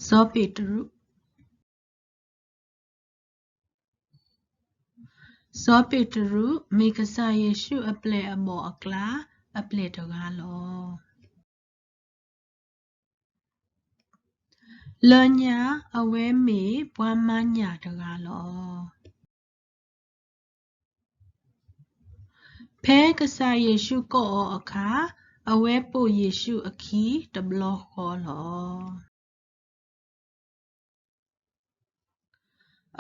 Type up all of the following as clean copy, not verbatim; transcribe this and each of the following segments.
ဇောပေတရုဇောပေတရုမိကဆာယေရှုအပလေအမောအကလာအပလေတကားလောလညာအဝဲမေဘွားမညာတကားလောဖဲကဆာယေရှုကောအခါအဝဲပိုယေရှုအခီတဘလောခေါ်လော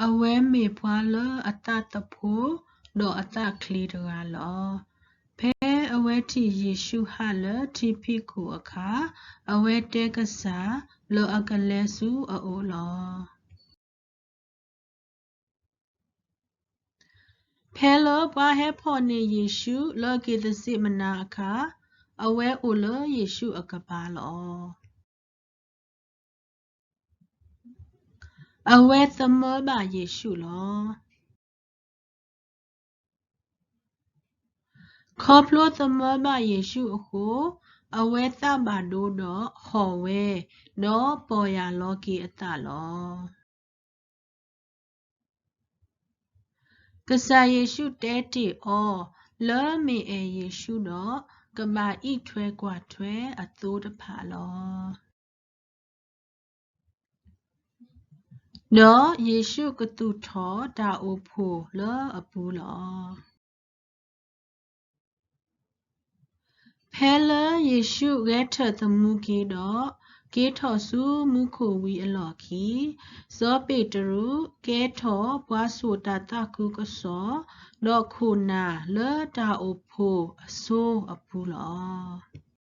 အဝဲမေဘွားလအတတဖိုးဒေါ်အတကလီတကားလောဖဲအဝဲတီယေရှုဟာလတီဖိခုအခါအဝဲတဲကစားလောအကလဲစုအိုလောဖဲလောဘွားဟဲဖော်နေယေရှုလောကေသစိမနာအခါအဝဲအိုလယေရှုအကပါလောအဝဲသမဘာယေရှုလောခေါပလိုသမဘာယေရှုအခုအဝဲသဘာဒိုတော့ဟော်ဝဲနော်ပေါ်ရလောကီအတလောကဆာယေရှုတဲတီအောလောမေအေယေရှုတော့ကဘာဤထွဲกว่าထွဲအသိုးတဖာလောနော်ယေရှုကတုထောဒါအိုဖိုလောအပူလောဖဲလယေရှုရဲထသမူကေတော့ကေထောစုမူခိုဝီအလော်ခီဇောပေတရုကဲထောဘွားဆိုတာတခုကစောတော့ခုနာလဒါအိုဖိုအဆိုးအပူလော